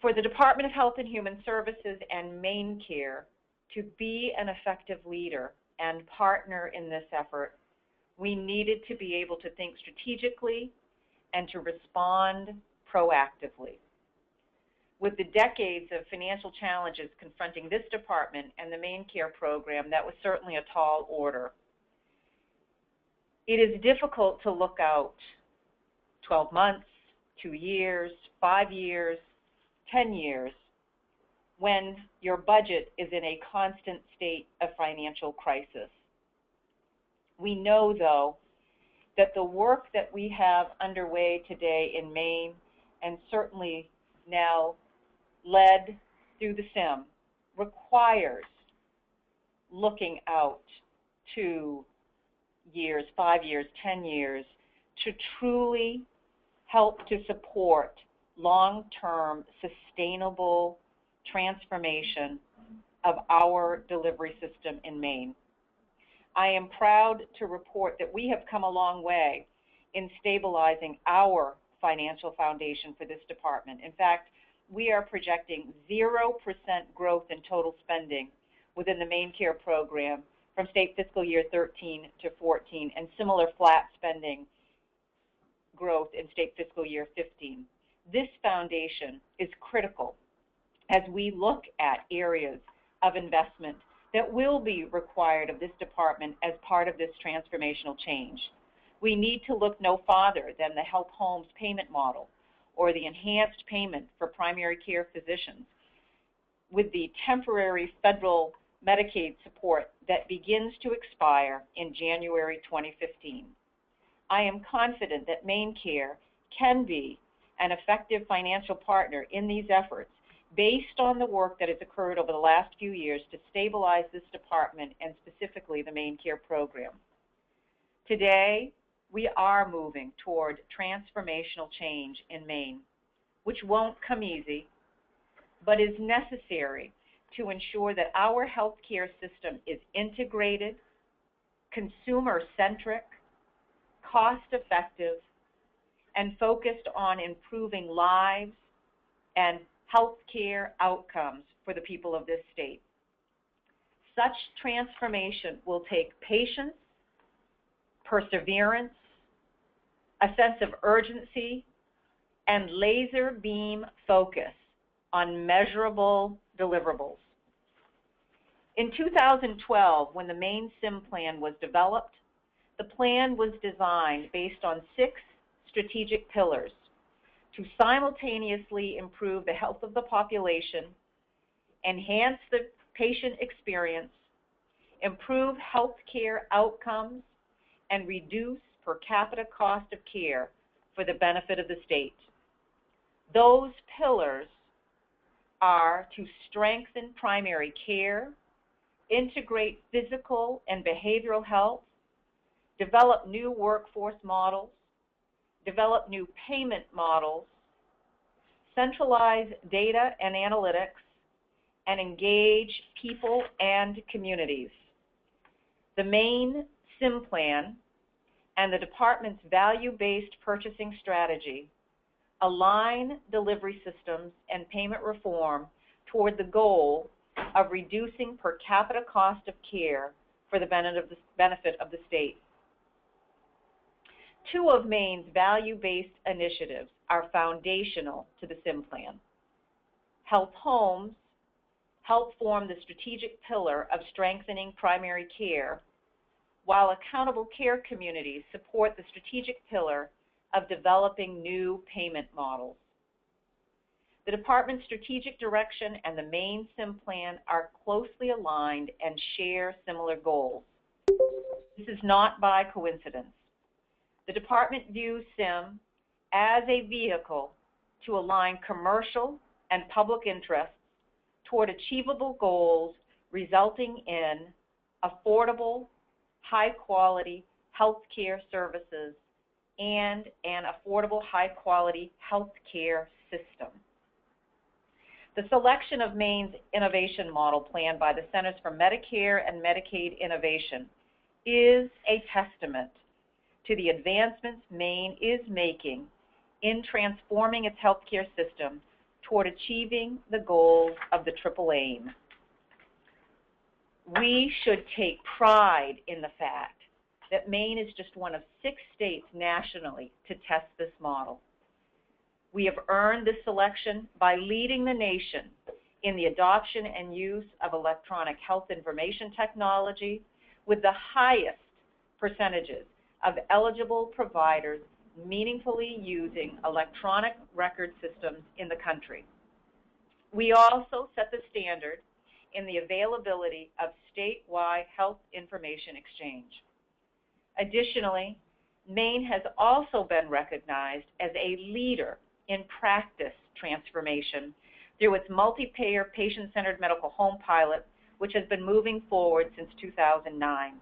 For the Department of Health and Human Services and MaineCare to be an effective leader and partner in this effort, we needed to be able to think strategically and to respond proactively. With the decades of financial challenges confronting this department and the MaineCare program, that was certainly a tall order. It is difficult to look out 12 months, 2 years, 5 years, 10 years when your budget is in a constant state of financial crisis. We know, though, that the work that we have underway today in Maine, and certainly now led through the SIM, requires looking out 2 years, 5 years, 10 years to truly help to support long-term sustainable transformation of our delivery system in Maine. I am proud to report that we have come a long way in stabilizing our financial foundation for this department. In fact, we are projecting 0% growth in total spending within the MaineCare program from state fiscal year 13 to 14, and similar flat spending growth in state fiscal year 15. This foundation is critical as we look at areas of investment that will be required of this department as part of this transformational change. We need to look no farther than the Health Homes payment model or the enhanced payment for primary care physicians with the temporary federal Medicaid support that begins to expire in January 2015. I am confident that MaineCare can be an effective financial partner in these efforts based on the work that has occurred over the last few years to stabilize this department and specifically the MaineCare program. Today, we are moving toward transformational change in Maine, which won't come easy, but is necessary to ensure that our healthcare system is integrated, consumer-centric, cost-effective, and focused on improving lives and healthcare outcomes for the people of this state. Such transformation will take patience, perseverance, a sense of urgency, and laser beam focus on measurable deliverables. In 2012, when the Maine SIM plan was developed, the plan was designed based on 6 strategic pillars to simultaneously improve the health of the population, enhance the patient experience, improve healthcare outcomes, and reduce per capita cost of care for the benefit of the state. Those pillars are to strengthen primary care, integrate physical and behavioral health, develop new workforce models, develop new payment models, centralize data and analytics, and engage people and communities. The Maine SIM plan and the department's value-based purchasing strategy align delivery systems and payment reform toward the goal of reducing per capita cost of care for the benefit of the state. 2 of Maine's value-based initiatives are foundational to the SIM plan. Health Homes help form the strategic pillar of strengthening primary care, while accountable care communities support the strategic pillar of developing new payment models. The department's strategic direction and the Maine SIM plan are closely aligned and share similar goals. This is not by coincidence. The department views SIM as a vehicle to align commercial and public interests toward achievable goals resulting in affordable, high-quality healthcare services and an affordable, high-quality healthcare system. The selection of Maine's innovation model plan by the Centers for Medicare and Medicaid Innovation is a testament to the advancements Maine is making in transforming its healthcare system toward achieving the goals of the Triple Aim. We should take pride in the fact that Maine is just one of 6 states nationally to test this model. We have earned this selection by leading the nation in the adoption and use of electronic health information technology, with the highest percentages of eligible providers meaningfully using electronic record systems in the country. We also set the standard in the availability of statewide health information exchange. Additionally, Maine has also been recognized as a leader in practice transformation through its multi-payer patient-centered medical home pilot, which has been moving forward since 2009.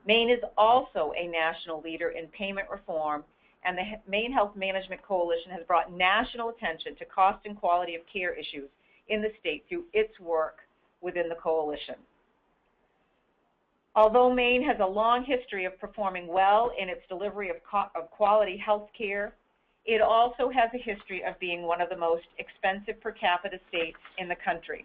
Maine is also a national leader in payment reform, and the Maine Health Management Coalition has brought national attention to cost and quality of care issues in the state through its work within the coalition. Although Maine has a long history of performing well in its delivery of quality health care, it also has a history of being one of the most expensive per capita states in the country.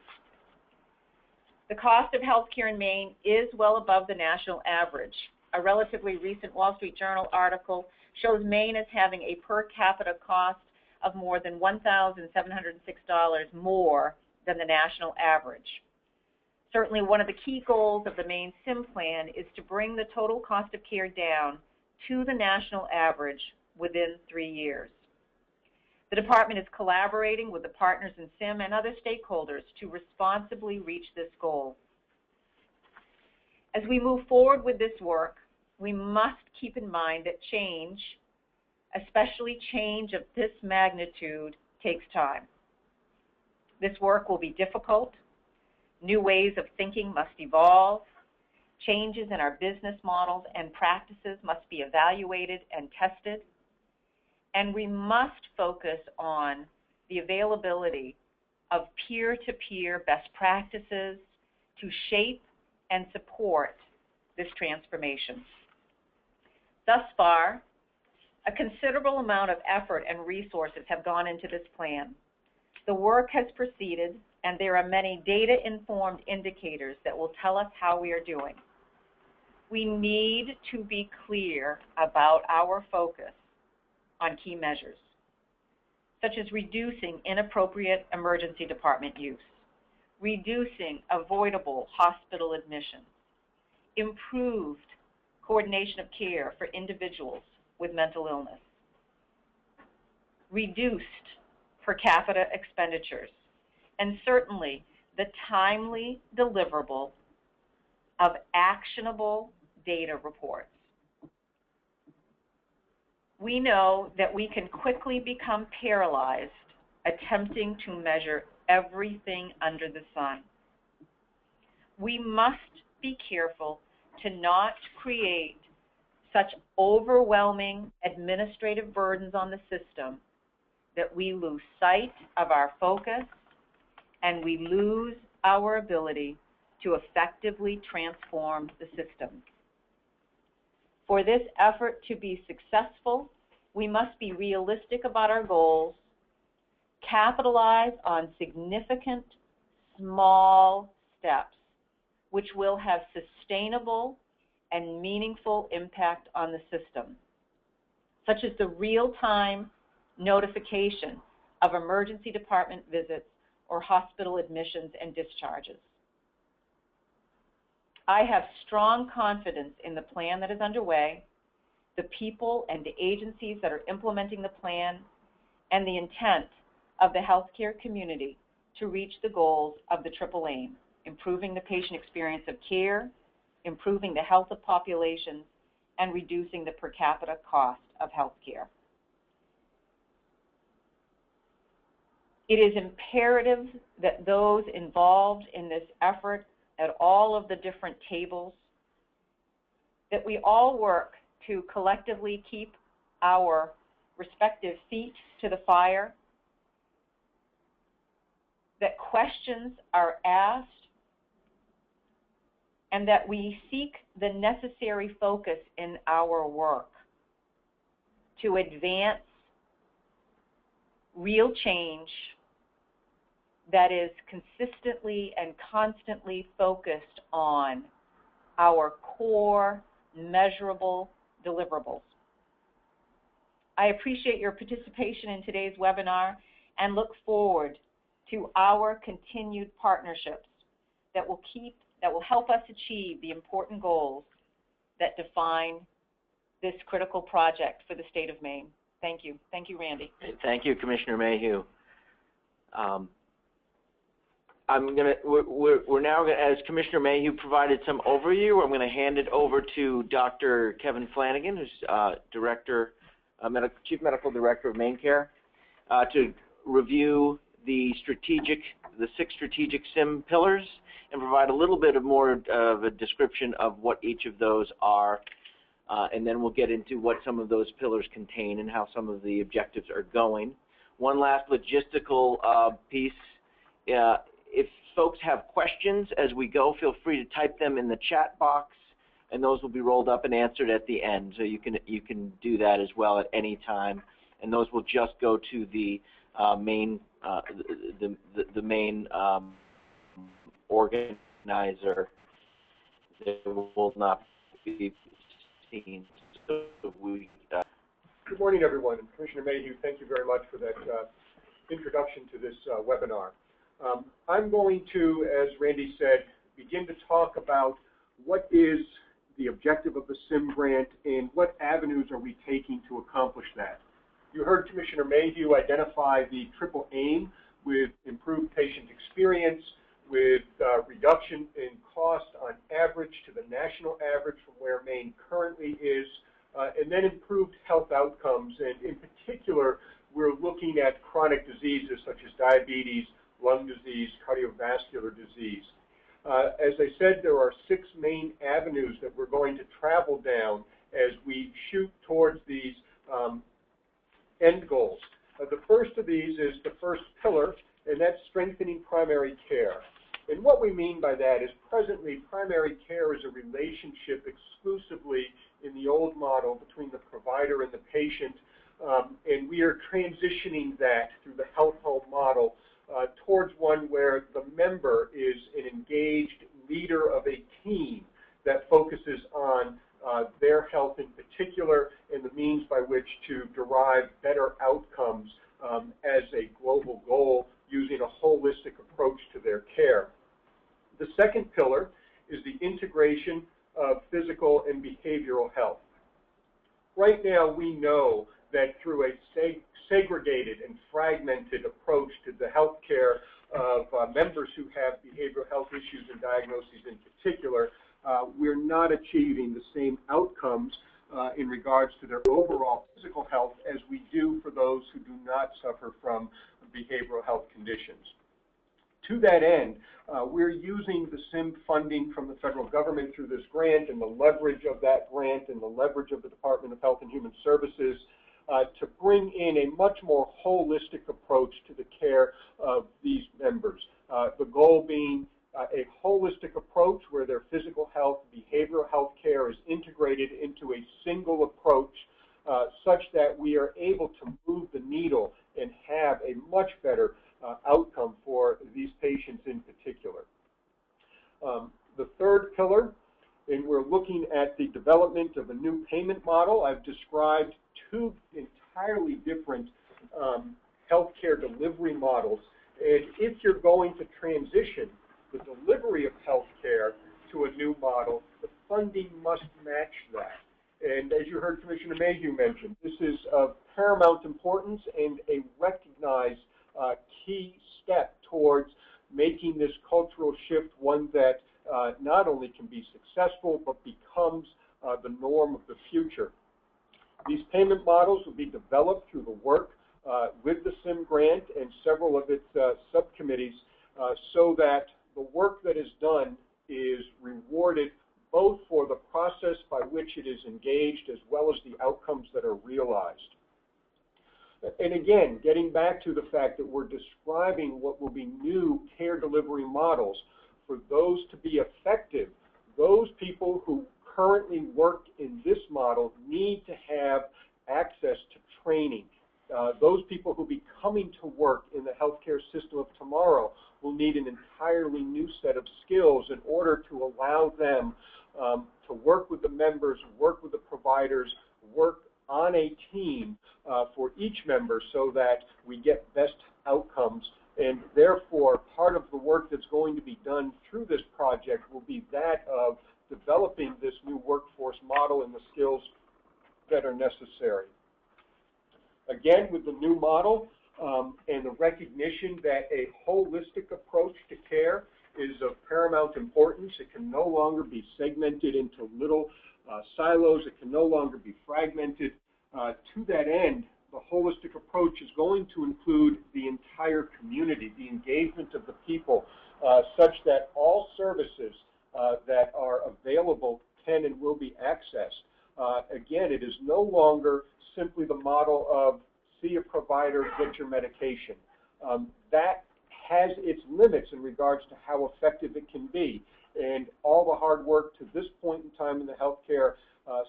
The cost of health care in Maine is well above the national average. A relatively recent Wall Street Journal article shows Maine as having a per capita cost of more than $1,706 more than the national average. Certainly one of the key goals of the Maine SIM plan is to bring the total cost of care down to the national average within 3 years. The department is collaborating with the partners in SIM and other stakeholders to responsibly reach this goal. As we move forward with this work, we must keep in mind that change, especially change of this magnitude, takes time. This work will be difficult. New ways of thinking must evolve. Changes in our business models and practices must be evaluated and tested. And we must focus on the availability of peer-to-peer best practices to shape and support this transformation. Thus far, a considerable amount of effort and resources have gone into this plan. The work has proceeded, and there are many data-informed indicators that will tell us how we are doing. We need to be clear about our focus on key measures, such as reducing inappropriate emergency department use, reducing avoidable hospital admissions, improved coordination of care for individuals with mental illness, reduced per capita expenditures, and certainly the timely deliverable of actionable data reports. We know that we can quickly become paralyzed attempting to measure everything under the sun. We must be careful to not create such overwhelming administrative burdens on the system that we lose sight of our focus and we lose our ability to effectively transform the system. For this effort to be successful, we must be realistic about our goals, capitalize on significant small steps which will have sustainable and meaningful impact on the system, such as the real-time notification of emergency department visits or hospital admissions and discharges. I have strong confidence in the plan that is underway, the people and the agencies that are implementing the plan, and the intent of the healthcare community to reach the goals of the Triple Aim: improving the patient experience of care, improving the health of populations, and reducing the per capita cost of healthcare. It is imperative that those involved in this effort at all of the different tables, that we all work to collectively keep our respective feet to the fire, that questions are asked, and that we seek the necessary focus in our work to advance real change that is consistently and constantly focused on our core measurable deliverables. I appreciate your participation in today's webinar and look forward to our continued partnerships that will help us achieve the important goals that define this critical project for the state of Maine. Thank you. Thank you, Randy. Thank you, Commissioner Mayhew. We're now gonna, as Commissioner Mayhew provided some overview, I'm going to hand it over to Dr. Kevin Flanagan, who's Chief Medical Director of MaineCare, to review the 6 strategic SIM pillars and provide a little bit more of a description of what each of those are, and then we'll get into what some of those pillars contain and how some of the objectives are going. One last logistical piece. If folks have questions as we go, feel free to type them in the chat box, and those will be rolled up and answered at the end. So you can do that as well at any time, and those will just go to the main organizer. They will not be seen. So Good morning, everyone. And Commissioner Mayhew, thank you very much for that introduction to this webinar. I'm going to, as Randy said, begin to talk about what is the objective of the SIM grant and what avenues are we taking to accomplish that. You heard Commissioner Mayhew identify the triple aim with improved patient experience, with reduction in cost on average to the national average from where Maine currently is, and then improved health outcomes. And in particular, we're looking at chronic diseases such as diabetes, lung disease, cardiovascular disease. As I said, there are 6 main avenues that we're going to travel down as we shoot towards these end goals. The first of these is the first pillar, and that's strengthening primary care. And what we mean by that is presently primary care is a relationship exclusively in the old model between the provider and the patient, and we are transitioning that through the health home model towards one where the member is an engaged leader of a team that focuses on their health in particular and the means by which to derive better outcomes as a global goal using a holistic approach to their care. The second pillar is the integration of physical and behavioral health. Right now, we know that through a segregated and fragmented approach to the health care of members who have behavioral health issues and diagnoses in particular, we're not achieving the same outcomes in regards to their overall physical health as we do for those who do not suffer from behavioral health conditions. To that end, we're using the SIM funding from the federal government through this grant and the leverage of that grant and the leverage of the Department of Health and Human Services to bring in a much more holistic approach to the care of these members. The goal being a holistic approach where their physical health, behavioral health care is integrated into a single approach such that we are able to move the needle and have a much better outcome for these patients in particular. The third pillar, and we're looking at the development of a new payment model. I've described 2 entirely different healthcare delivery models, and if you're going to transition the delivery of healthcare to a new model, the funding must match that. And as you heard Commissioner Mayhew mention, this is of paramount importance and a recognized key step towards making this cultural shift one that not only can be successful but becomes the norm of the future. These payment models will be developed through the work with the SIM grant and several of its subcommittees so that the work that is done is rewarded both for the process by which it is engaged as well as the outcomes that are realized. And again, getting back to the fact that we're describing what will be new care delivery models, for those to be effective, those people who currently work in this model need to have access to training. those people who will be coming to work in the healthcare system of tomorrow will need an entirely new set of skills in order to allow them to work with the members, work with the providers, work on a team for each member so that we get best outcomes. And therefore, part of the work that's going to be done through this project will be that of developing this new workforce model and the skills that are necessary. Again, with the new model and the recognition that a holistic approach to care is of paramount importance. It can no longer be segmented into little silos. It can no longer be fragmented. To that end, the holistic approach is going to include the entire community, the engagement of the people, such that all services that are available can and will be accessed. Again, it is no longer simply the model of see a provider, get your medication. That has its limits in regards to how effective it can be. And all the hard work to this point in time in the healthcare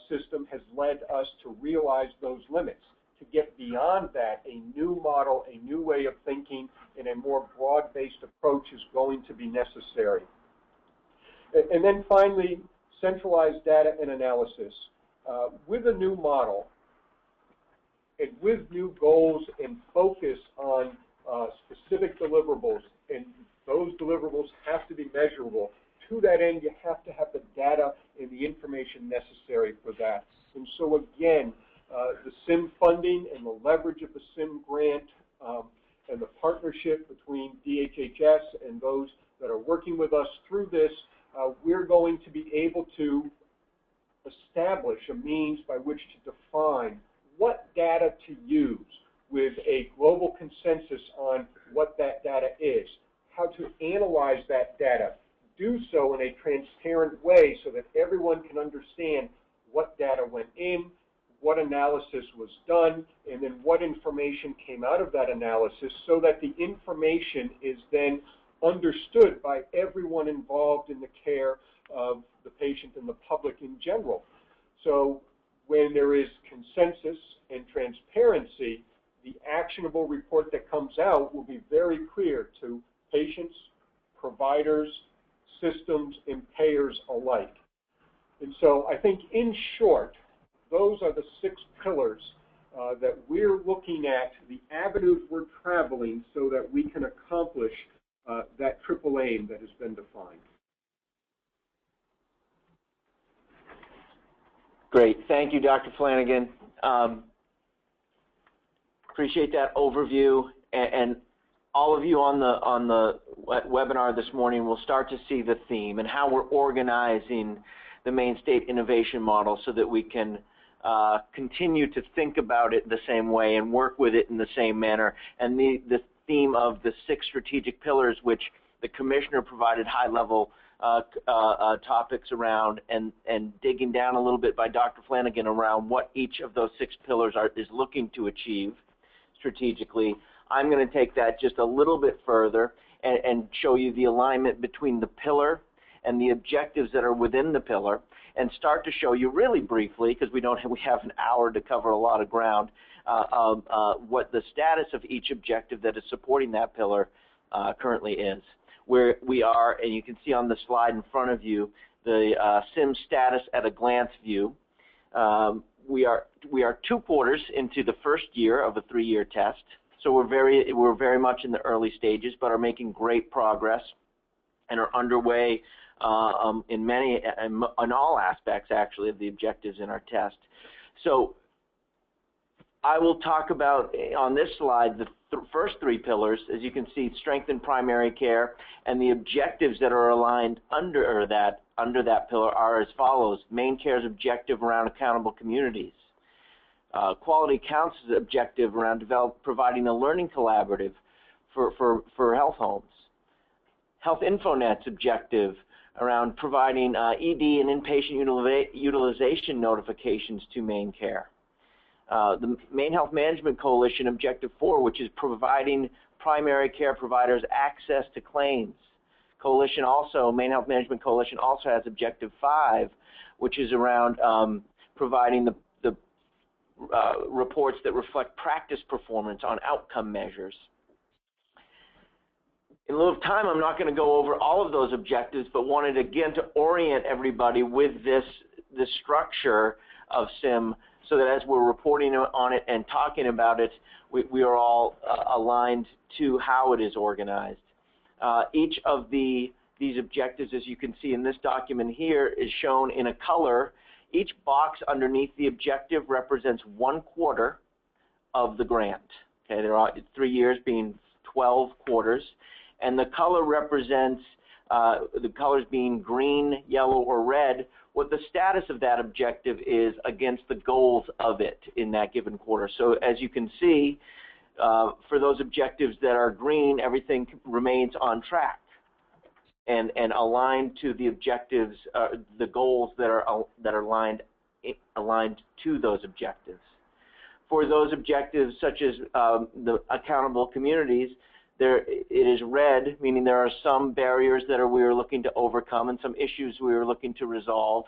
system has led us to realize those limits. To get beyond that, a new model, a new way of thinking, and a more broad-based approach is going to be necessary. And then finally, centralized data and analysis. With a new model, and with new goals and focus on specific deliverables, and those deliverables have to be measurable. To that end, you have to have the data and the information necessary for that. And so again, the SIM funding and the leverage of the SIM grant and the partnership between DHHS and those that are working with us through this, we're going to be able to establish a means by which to define what data to use with a global consensus on what that data is, how to analyze that data, do so in a transparent way so that everyone can understand what data went in, what analysis was done, and then what information came out of that analysis so that the information is then understood by everyone involved in the care of the patient and the public in general. So when there is consensus and transparency, the actionable report that comes out will be very clear to patients, providers, systems, and payers alike. And so I think in short, those are the 6 pillars that we're looking at, the avenues we're traveling so that we can accomplish that triple aim that has been defined. Great. Thank you, Dr. Flanagan. Appreciate that overview, and all of you on the webinar this morning will start to see the theme and how we're organizing the Maine State Innovation Model so that we can continue to think about it the same way and work with it in the same manner. And the theme of the 6 strategic pillars, which the Commissioner provided high-level topics around, and digging down a little bit by Dr. Flanagan around what each of those 6 pillars is looking to achieve strategically. I'm going to take that just a little bit further and show you the alignment between the pillar and the objectives that are within the pillar, and start to show you really briefly, because we have an hour to cover a lot of ground, what the status of each objective that is supporting that pillar currently is. Where we are, and you can see on the slide in front of you, the SIM status at a glance view. We are 2 quarters into the first year of a 3-year test, so we're very much in the early stages, but are making great progress and are underway in all aspects actually of the objectives in our test. So I will talk about on this slide the first 3 pillars. As you can see, strengthen primary care, and the objectives that are aligned under that pillar are as follows: MaineCare's objective around accountable communities, Quality Council's objective around providing a learning collaborative for health homes, Health InfoNet's objective around providing ED and inpatient utilization notifications to MaineCare. The Maine Health Management Coalition Objective 4, which is providing primary care providers access to claims. Maine Health Management Coalition also has Objective 5, which is around providing the reports that reflect practice performance on outcome measures. In lieu of time, I'm not going to go over all of those objectives, but wanted again to orient everybody with this structure of SIM, so that as we're reporting on it and talking about it, we are all aligned to how it is organized. Each of these objectives, as you can see in this document here, is shown in a color. Each box underneath the objective represents 1/4 of the grant. Okay, there are 3 years being 12 quarters, and the color represents the colors being green, yellow, or red, what the status of that objective is against the goals of it in that given quarter. So as you can see, for those objectives that are green, everything remains on track and aligned to the objectives, the goals that are aligned to those objectives. For those objectives, such as the accountable communities, it is red, meaning there are some barriers that we are looking to overcome and some issues we are looking to resolve,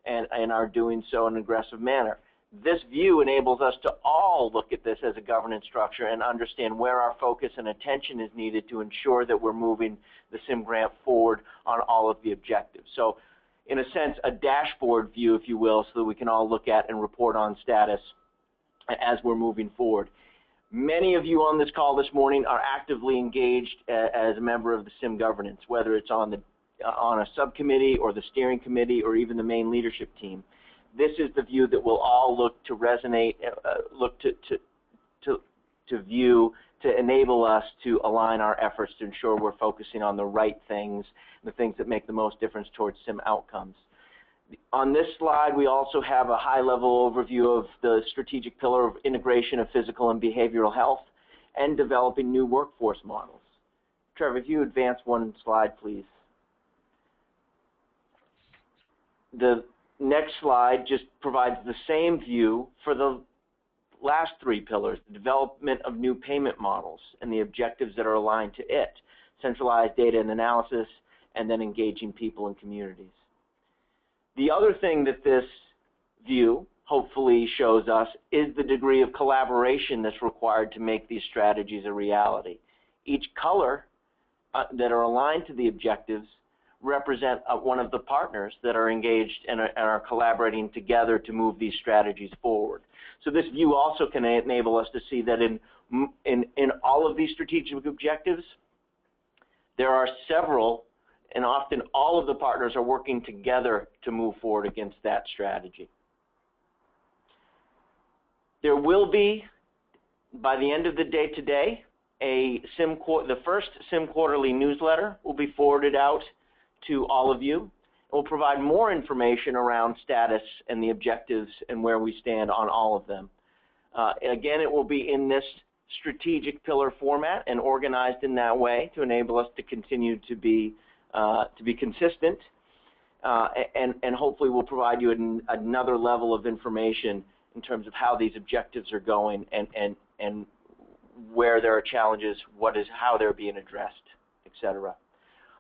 and are doing so in an aggressive manner. This view enables us to all look at this as a governance structure and understand where our focus and attention is needed to ensure that we're moving the SIM grant forward on all of the objectives. So in a sense, a dashboard view, if you will, so that we can all look at and report on status as we're moving forward. Many of you on this call this morning are actively engaged as a member of the SIM governance, whether it's on a subcommittee or the steering committee or even the main leadership team. This is the view that we'll all look to resonate, look to view, to enable us to align our efforts to ensure we're focusing on the right things, the things that make the most difference towards SIM outcomes. On this slide, we also have a high-level overview of the strategic pillar of integration of physical and behavioral health and developing new workforce models. Trevor, if you advance one slide, please. The next slide just provides the same view for the last 3 pillars, the development of new payment models and the objectives that are aligned to it, centralized data and analysis, and then engaging people and communities. The other thing that this view hopefully shows us is the degree of collaboration that's required to make these strategies a reality. Each color that are aligned to the objectives represent one of the partners that are engaged and are collaborating together to move these strategies forward. So this view also can enable us to see that in all of these strategic objectives, there are several, and often all of the partners are working together to move forward against that strategy. There will be, by the end of the day today, the first SIM quarterly newsletter will be forwarded out to all of you. It will provide more information around status and the objectives and where we stand on all of them. Again, it will be in this strategic pillar format and organized in that way to enable us to continue to be consistent, and hopefully we'll provide you another level of information in terms of how these objectives are going and where there are challenges, how they're being addressed, etc.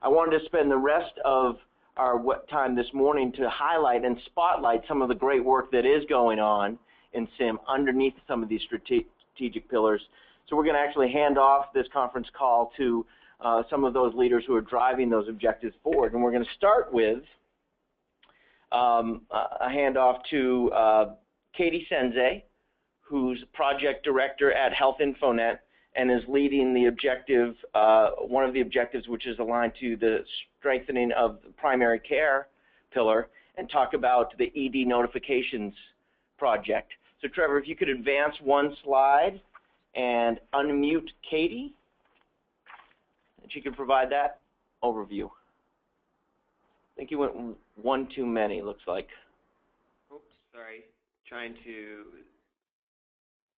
I wanted to spend the rest of our time this morning to highlight and spotlight some of the great work that is going on in SIM underneath some of these strategic pillars. So we're going to actually hand off this conference call to some of those leaders who are driving those objectives forward. And we're going to start with a handoff to Katie Sensei, who's project director at Health InfoNet and is leading the objective, one of the objectives which is aligned to the strengthening of the primary care pillar, and talk about the ED notifications project. So Trevor, if you could advance one slide and unmute Katie, and she could provide that overview. I think you went one too many, looks like. Oops, sorry. Trying to...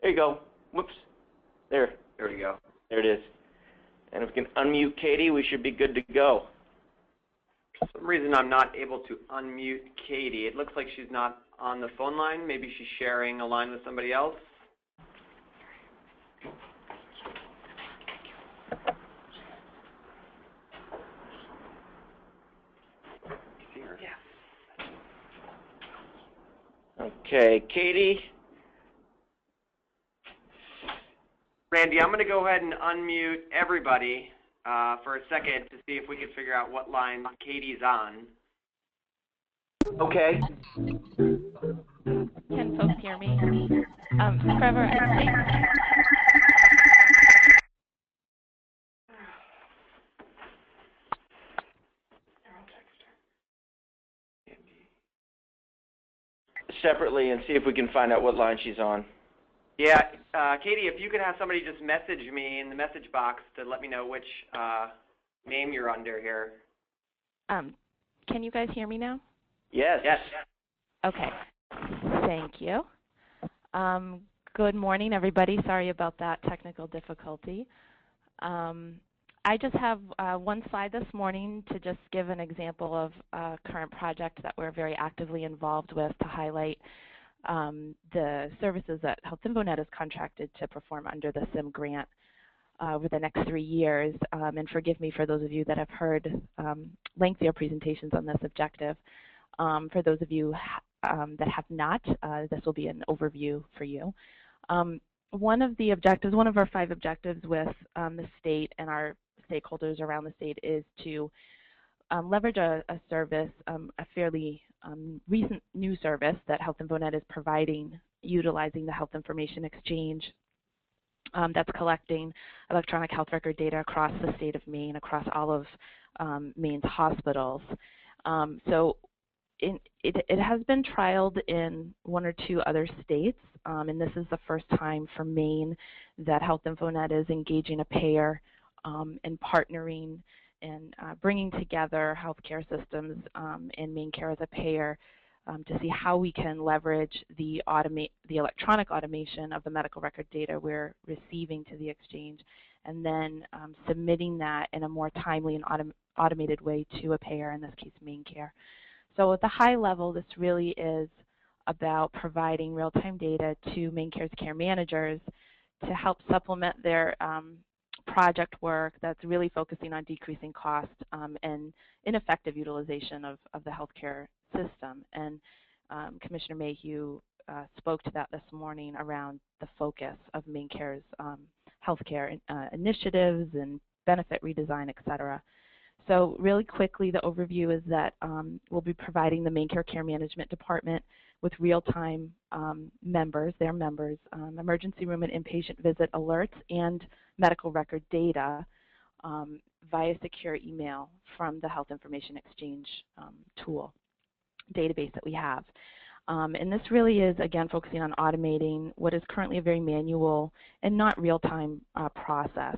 There you go. Whoops. There we go. There it is. And if we can unmute Katie, we should be good to go. For some reason, I'm not able to unmute Katie. It looks like she's not on the phone line. Maybe she's sharing a line with somebody else. Okay, Katie, Randy, I'm going to go ahead and unmute everybody for a second to see if we can figure out what line Katie's on. Okay. Can folks hear me? Trevor, I think. Separately and see if we can find out what line she's on. Yeah, Katie, if you could have somebody just message me in the message box to let me know which name you're under here. Can you guys hear me now? Yes. Yes. Okay. Thank you. Good morning, everybody. Sorry about that technical difficulty. I just have one slide this morning to just give an example of a current project that we're very actively involved with to highlight the services that Health InfoNet is contracted to perform under the SIM grant over the next 3 years. And forgive me for those of you that have heard lengthier presentations on this objective. For those of you that have not, this will be an overview for you. One of the objectives, one of our 5 objectives with the state and our stakeholders around the state is to leverage a service, a fairly recent new service that Health InfoNet is providing, utilizing the Health Information Exchange that's collecting electronic health record data across the state of Maine, across all of Maine's hospitals. So it has been trialed in 1 or 2 other states, and this is the first time for Maine that Health InfoNet is engaging a payer and partnering and bringing together healthcare systems and MaineCare as a payer to see how we can leverage the electronic automation of the medical record data we're receiving to the exchange, and then submitting that in a more timely and automated way to a payer, in this case MaineCare. So at the high level, this really is about providing real-time data to MaineCare's care managers to help supplement their project work that's really focusing on decreasing cost and ineffective utilization of the healthcare system. And Commissioner Mayhew spoke to that this morning around the focus of MaineCare's healthcare initiatives and benefit redesign, et cetera. So really quickly, the overview is that we'll be providing the MaineCare Care Management Department with real-time their members, emergency room and inpatient visit alerts and medical record data via secure email from the Health Information Exchange database that we have. And this really is, again, focusing on automating what is currently a very manual and not real-time process,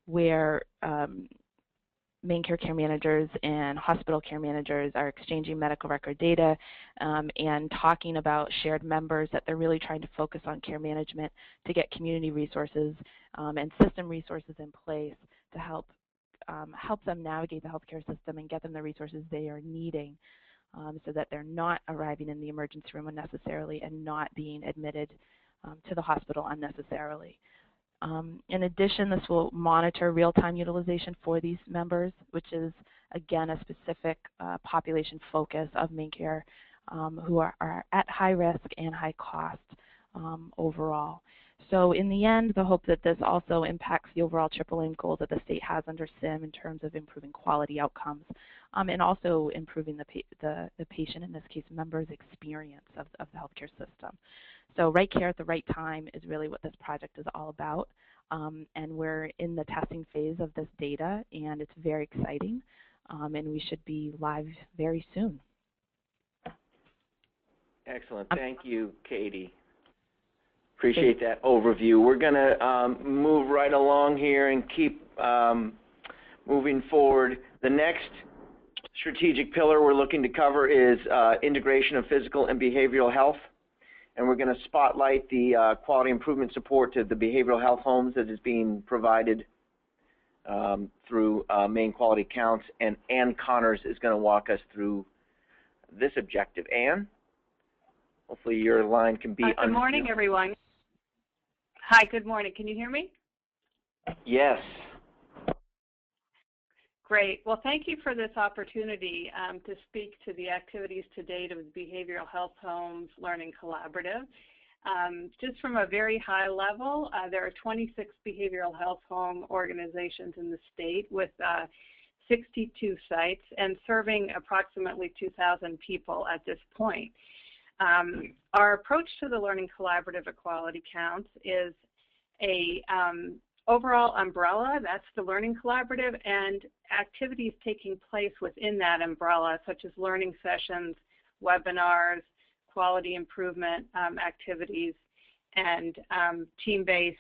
where MaineCare care managers and hospital care managers are exchanging medical record data and talking about shared members, that they're really trying to focus on care management to get community resources and system resources in place to help them navigate the healthcare system and get them the resources they are needing so that they're not arriving in the emergency room unnecessarily and not being admitted to the hospital unnecessarily. In addition, this will monitor real-time utilization for these members, which is, again, a specific population focus of MaineCare who are at high risk and high cost overall. So in the end, the hope that this also impacts the overall AAA goals that the state has under SIM in terms of improving quality outcomes and also improving the patient, in this case, members' experience of the healthcare system. So right care at the right time is really what this project is all about. And we're in the testing phase of this data, and it's very exciting. And we should be live very soon. Excellent. Thank you, Katie. Appreciate that overview. We're going to move right along here and keep moving forward. The next strategic pillar we're looking to cover is integration of physical and behavioral health. And we're going to spotlight the quality improvement support to the behavioral health homes that is being provided through Maine Quality Counts. And Ann Connors is going to walk us through this objective. Ann, hopefully your line can be unmuted. Good morning, everyone. Hi, good morning. Can you hear me? Yes. Great. Well, thank you for this opportunity to speak to the activities to date of the Behavioral Health Homes Learning Collaborative. Just from a very high level, there are 26 behavioral health home organizations in the state with 62 sites and serving approximately 2,000 people at this point. Our approach to the Learning Collaborative Equality Counts is a overall umbrella, that's the Learning Collaborative, and activities taking place within that umbrella, such as learning sessions, webinars, quality improvement activities, and team-based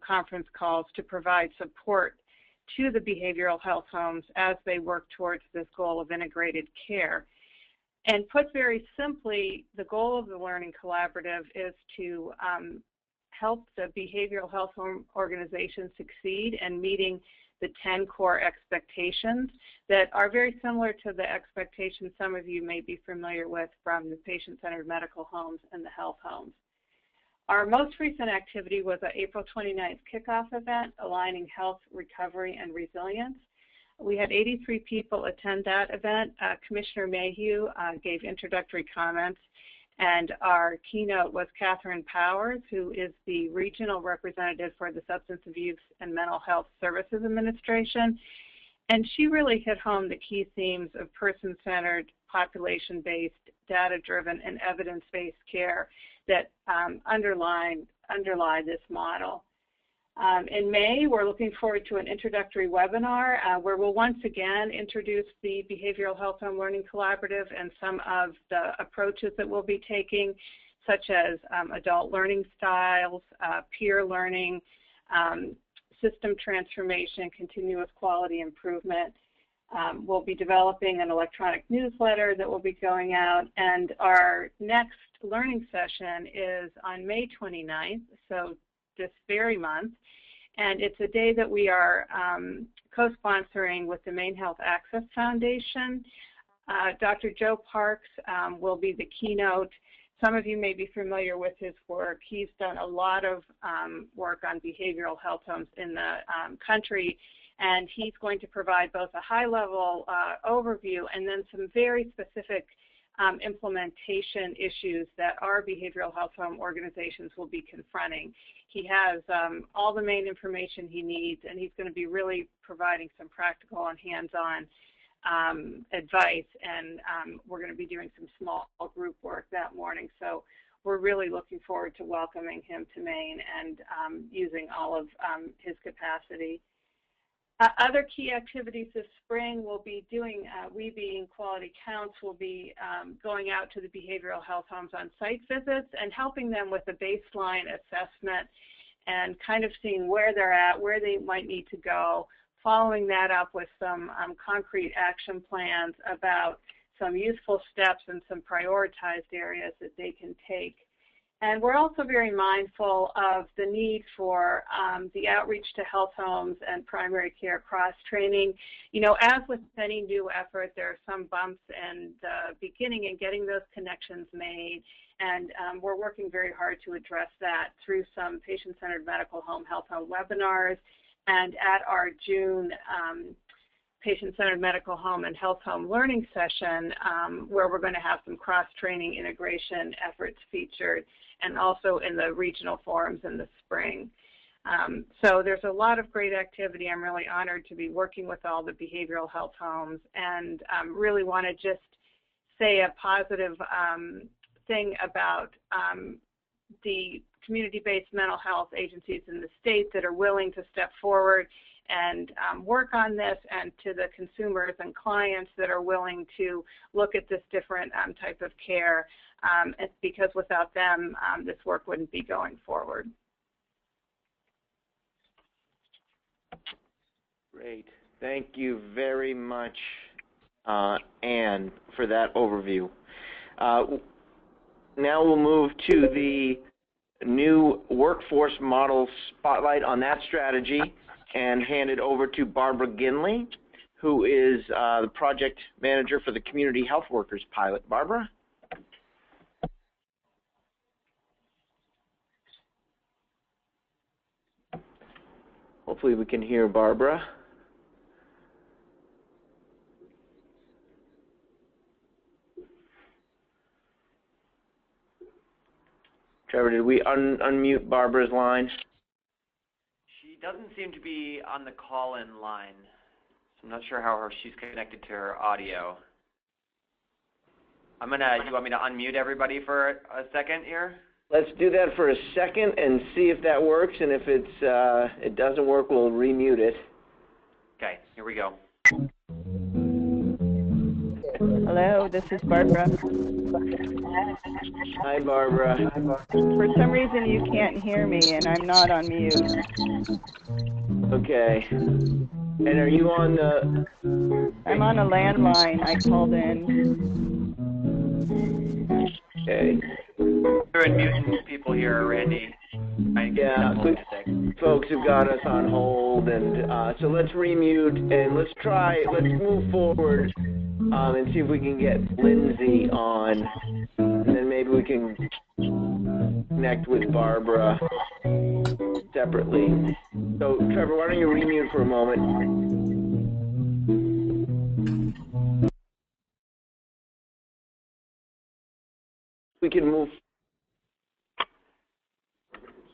conference calls to provide support to the behavioral health homes as they work towards this goal of integrated care. And put very simply, the goal of the Learning Collaborative is to help the behavioral health home organization succeed in meeting the 10 core expectations that are very similar to the expectations some of you may be familiar with from the patient-centered medical homes and the health homes. Our most recent activity was an April 29th kickoff event, Aligning Health, Recovery, and Resilience. We had 83 people attend that event. Commissioner Mayhew gave introductory comments, and our keynote was Catherine Powers, who is the regional representative for the Substance Abuse and Mental Health Services Administration. And she really hit home the key themes of person-centered, population-based, data-driven, and evidence-based care that underlie this model. In May, we're looking forward to an introductory webinar where we'll once again introduce the Behavioral Health Home Learning Collaborative and some of the approaches that we'll be taking, such as adult learning styles, peer learning, system transformation, continuous quality improvement. We'll be developing an electronic newsletter that will be going out, and our next learning session is on May 29th, so this very month, and it's a day that we are co-sponsoring with the Maine Health Access Foundation. Dr. Joe Parks will be the keynote. Some of you may be familiar with his work. He's done a lot of work on behavioral health homes in the country, and he's going to provide both a high-level overview and then some very specific implementation issues that our behavioral health home organizations will be confronting. He has all the main information he needs, and he's going to be really providing some practical and hands-on advice, and we're going to be doing some small group work that morning. So we're really looking forward to welcoming him to Maine and using all of his capacity. Other key activities this spring we'll be doing, We Being Quality Counts will be going out to the behavioral health homes on site visits and helping them with a baseline assessment and kind of seeing where they're at, where they might need to go, following that up with some concrete action plans about some useful steps and some prioritized areas that they can take. And we're also very mindful of the need for the outreach to health homes and primary care cross-training. You know, as with any new effort, there are some bumps in the beginning in getting those connections made, and we're working very hard to address that through some patient-centered medical home health home webinars and at our June patient-centered medical home and health home learning session where we're going to have some cross-training integration efforts featured, and also in the regional forums in the spring. So there's a lot of great activity. I'm really honored to be working with all the behavioral health homes, and really want to just say a positive thing about the community-based mental health agencies in the state that are willing to step forward and work on this, and to the consumers and clients that are willing to look at this different type of care, because without them, this work wouldn't be going forward. Great. Thank you very much, Anne, for that overview. Now we'll move to the new workforce model spotlight on that strategy and hand it over to Barbara Ginley, who is the project manager for the Community Health Workers pilot. Barbara? Hopefully we can hear Barbara. Trevor, did we unmute Barbara's line? She doesn't seem to be on the call-in line. So I'm not sure how she's connected to her audio. You want me to unmute everybody for a second here? Let's do that for a second and see if that works, and if it doesn't work, we'll remute it. Okay, here we go. Hello, this is Barbara. Hi, Barbara. For some reason you can't hear me and I'm not on mute. Okay. And are you on the... I'm on a landline. I called in. Okay. We're unmuting people here, Randy. Yeah, folks have got us on hold, and so let's remute and let's move forward and see if we can get Lindsay on, and then maybe we can connect with Barbara separately. So, Trevor, why don't you remute for a moment? We can move.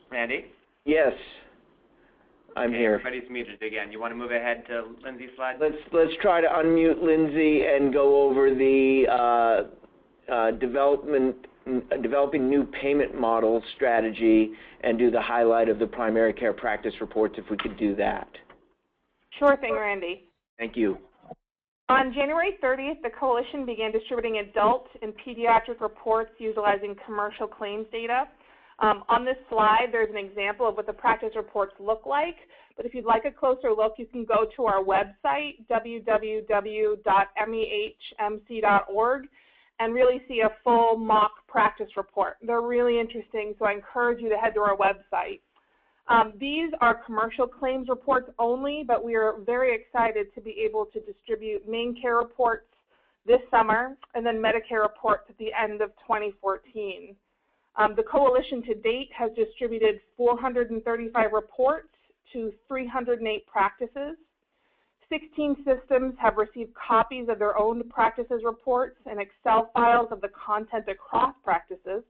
Randy? Yes, I'm here. Everybody's muted again. You want to move ahead to Lindsay's slide? Let's try to unmute Lindsay and go over the developing new payment model strategy and do the highlight of the primary care practice reports, if we could do that. Sure thing, Randy. Thank you. On January 30th, the Coalition began distributing adult and pediatric reports utilizing commercial claims data. On this slide, there's an example of what the practice reports look like, but if you'd like a closer look, you can go to our website, www.mehmc.org, and really see a full mock practice report. They're really interesting, so I encourage you to head to our website. These are commercial claims reports only, but we are very excited to be able to distribute main care reports this summer and then Medicare reports at the end of 2014. The Coalition to date has distributed 435 reports to 308 practices. 16 systems have received copies of their own practices reports and Excel files of the content across practices.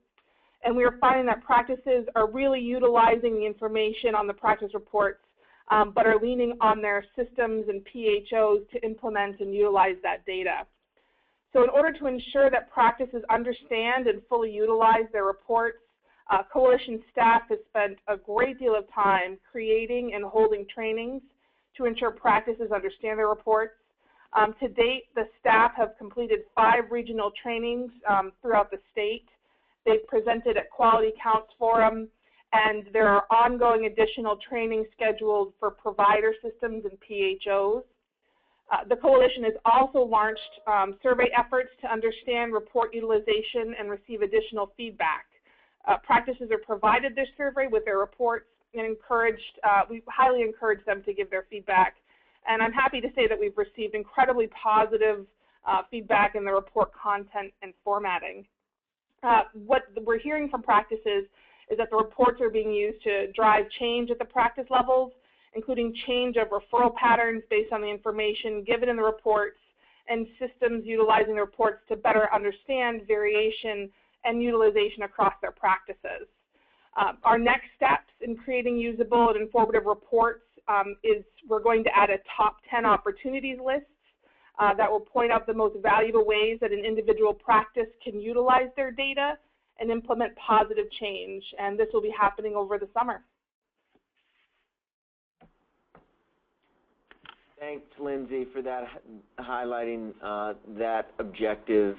And we are finding that practices are really utilizing the information on the practice reports, but are leaning on their systems and PHOs to implement and utilize that data. So in order to ensure that practices understand and fully utilize their reports, Coalition staff has spent a great deal of time creating and holding trainings to ensure practices understand their reports. To date, the staff have completed 5 regional trainings throughout the state. They've presented at Quality Counts Forum, and there are ongoing additional training scheduled for provider systems and PHOs. The Coalition has also launched survey efforts to understand report utilization and receive additional feedback. Practices are provided this survey with their reports and we highly encourage them to give their feedback. And I'm happy to say that we've received incredibly positive feedback in the report content and formatting. What we're hearing from practices is that the reports are being used to drive change at the practice levels, including change of referral patterns based on the information given in the reports, and systems utilizing the reports to better understand variation and utilization across their practices. Our next steps in creating usable and informative reports is we're going to add a top 10 opportunities list that will point out the most valuable ways that an individual practice can utilize their data and implement positive change, and this will be happening over the summer. Thanks, Lindsay, for that highlighting that objective.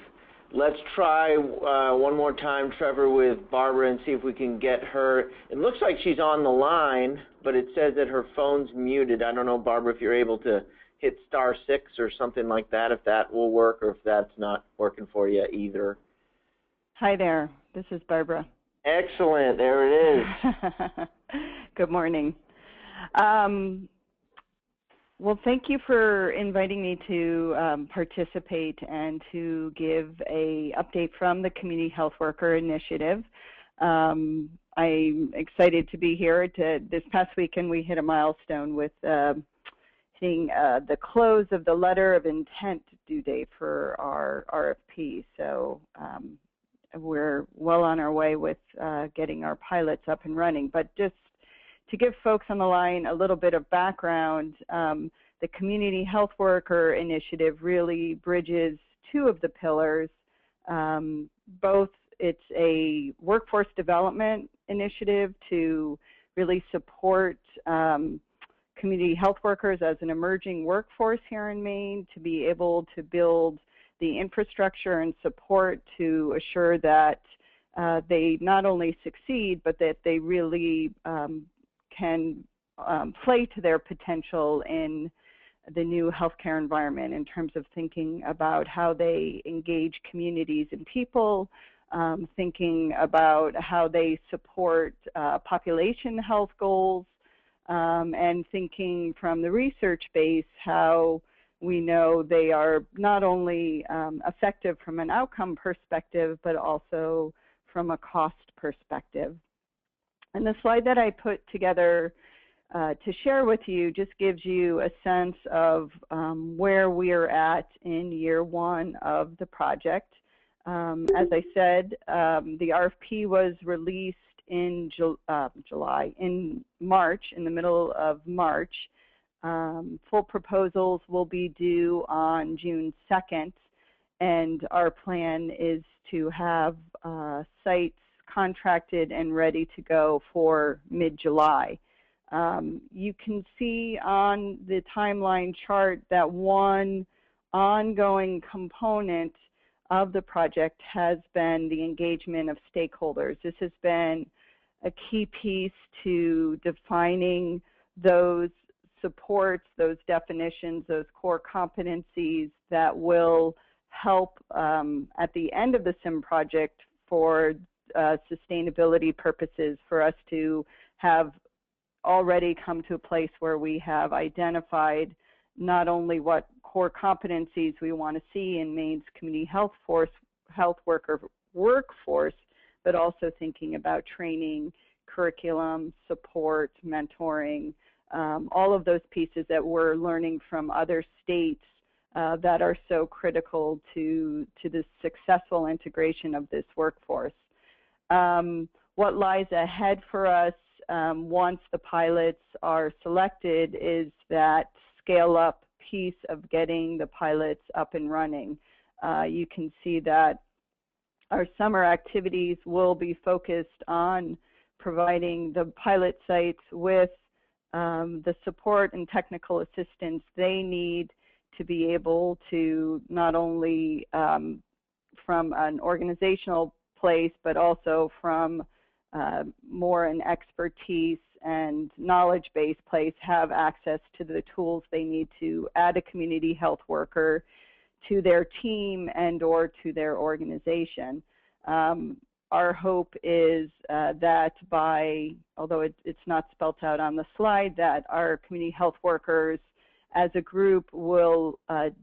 Let's try one more time, Trevor, with Barbara and see if we can get her. It looks like she's on the line, but it says that her phone's muted. I don't know, Barbara, if you're able to hit *6 or something like that, if that will work, or if that's not working for you either. Hi there. This is Barbara. Excellent. There it is. Good morning. Well, thank you for inviting me to participate and to give a update from the Community Health Worker Initiative. I'm excited to be here. This past weekend, we hit a milestone with hitting the close of the letter of intent due date for our RFP. So we're well on our way with getting our pilots up and running. But just to give folks on the line a little bit of background, the Community Health Worker Initiative really bridges two of the pillars. Both it's a workforce development initiative to really support community health workers as an emerging workforce here in Maine, to be able to build the infrastructure and support to assure that they not only succeed, but that they really can play to their potential in the new healthcare environment in terms of thinking about how they engage communities and people, thinking about how they support population health goals, and thinking from the research base how we know they are not only effective from an outcome perspective, but also from a cost perspective. And the slide that I put together to share with you just gives you a sense of where we are at in year one of the project. As I said, the RFP was released in March, in the middle of March. Full proposals will be due on June 2nd, and our plan is to have sites contracted and ready to go for mid-July. You can see on the timeline chart that one ongoing component of the project has been the engagement of stakeholders. This has been a key piece to defining those supports, those definitions, those core competencies that will help at the end of the SIM project for sustainability purposes, for us to have already come to a place where we have identified not only what core competencies we want to see in Maine's community health worker workforce, but also thinking about training, curriculum, support, mentoring, all of those pieces that we're learning from other states that are so critical to the successful integration of this workforce. What lies ahead for us once the pilots are selected is that scale-up piece of getting the pilots up and running. You can see that our summer activities will be focused on providing the pilot sites with the support and technical assistance they need to be able to not only from an organizational place, but also from more an expertise and knowledge-based place, have access to the tools they need to add a community health worker to their team and or to their organization. Our hope is that by, although it's not spelled out on the slide, that our community health workers as a group will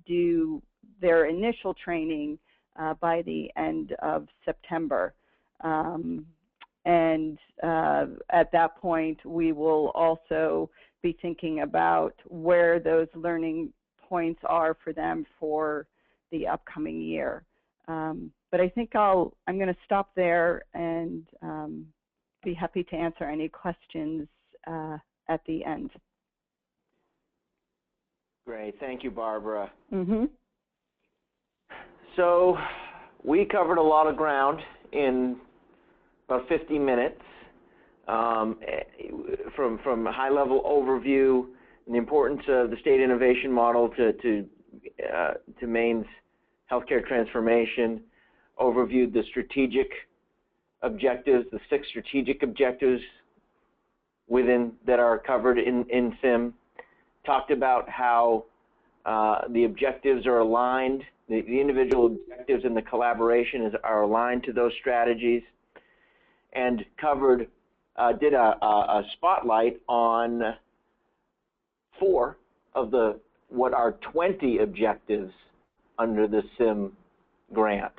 do their initial training by the end of September. And at that point, we will also be thinking about where those learning points are for them for the upcoming year. But I think I'm going to stop there and be happy to answer any questions at the end. Great. Thank you, Barbara. Mm-hmm. So we covered a lot of ground in about 50 minutes, from a high-level overview and the importance of the state innovation model to Maine's healthcare transformation, overviewed the strategic objectives, the 6 strategic objectives that are covered in SIM, talked about how the objectives are aligned, the individual objectives and the collaboration are aligned to those strategies, and covered, did a spotlight on 4 of what are 20 objectives under the SIM grant.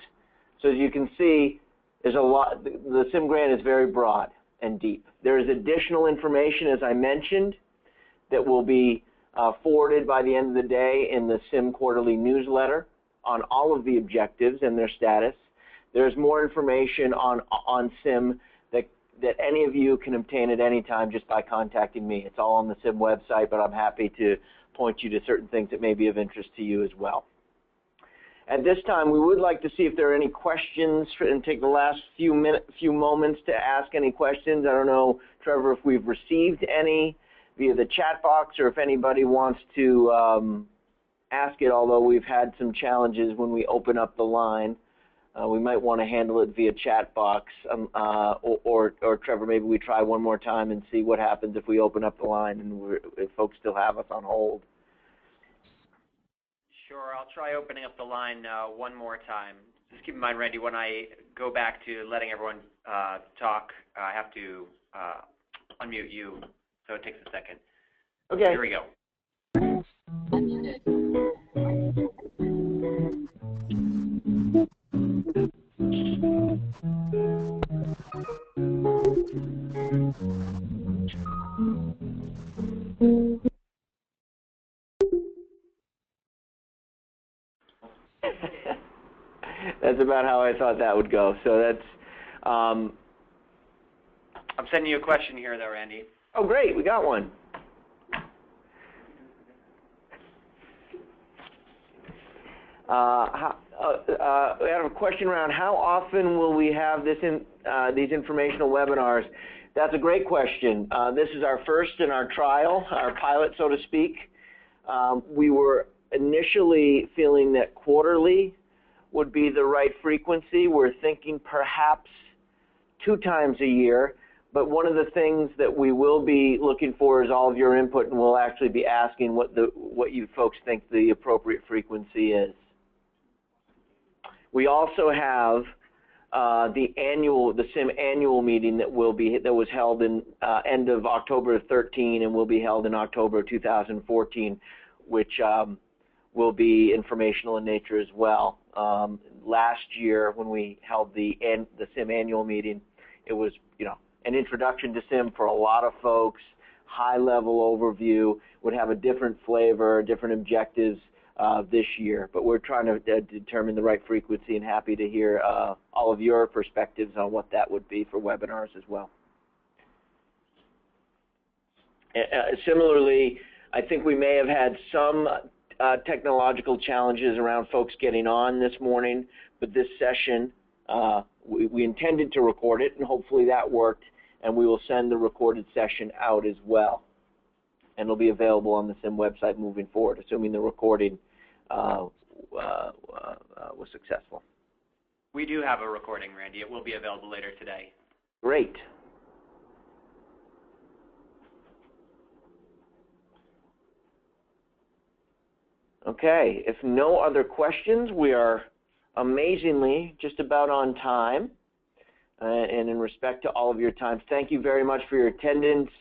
So as you can see, there's a lot. The SIM grant is very broad and deep. There is additional information, as I mentioned, that will be forwarded by the end of the day in the SIM quarterly newsletter on all of the objectives and their status. There's more information on SIM that any of you can obtain at any time just by contacting me. It's all on the SIM website, but I'm happy to point you to certain things that may be of interest to you as well. At this time, we would like to see if there are any questions and take the last few moments to ask any questions. I don't know, Trevor, if we've received any via the chat box or if anybody wants to ask it, although we've had some challenges when we open up the line. We might want to handle it via chat box, or Trevor, maybe we try one more time and see what happens if we open up the line and if folks still have us on hold. Sure, I'll try opening up the line one more time. Just keep in mind, Randy, when I go back to letting everyone talk, I have to unmute you, so it takes a second. Okay. Here we go. That's about how I thought that would go. So that's. I'm sending you a question here, though, Randy. Oh, great, we got one. We have a question around how often will we have this these informational webinars? That's a great question. This is our first in our trial, our pilot, so to speak. We were initially feeling that quarterly would be the right frequency. We're thinking perhaps 2 times a year, but one of the things that we will be looking for is all of your input, and we'll actually be asking what you folks think the appropriate frequency is. We also have the SIM annual meeting that was held in end of October 13 and will be held in October 2014, which will be informational in nature as well. Last year, when we held the SIM annual meeting, it was an introduction to SIM for a lot of folks, high-level overview, would have a different flavor, different objectives this year. But we're trying to determine the right frequency, and happy to hear all of your perspectives on what that would be for webinars as well. Similarly, I think we may have had some technological challenges around folks getting on this morning, but this session, we intended to record it, and hopefully that worked, and we will send the recorded session out as well. And it'll be available on the SIM website moving forward, assuming the recording was successful. We do have a recording, Randy. It will be available later today. Great. Okay, if no other questions, we are amazingly just about on time. And in respect to all of your time, thank you very much for your attendance.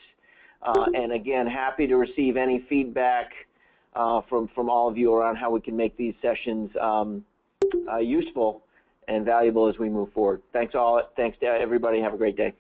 And again, happy to receive any feedback from all of you around how we can make these sessions useful and valuable as we move forward. Thanks to everybody. Have a great day.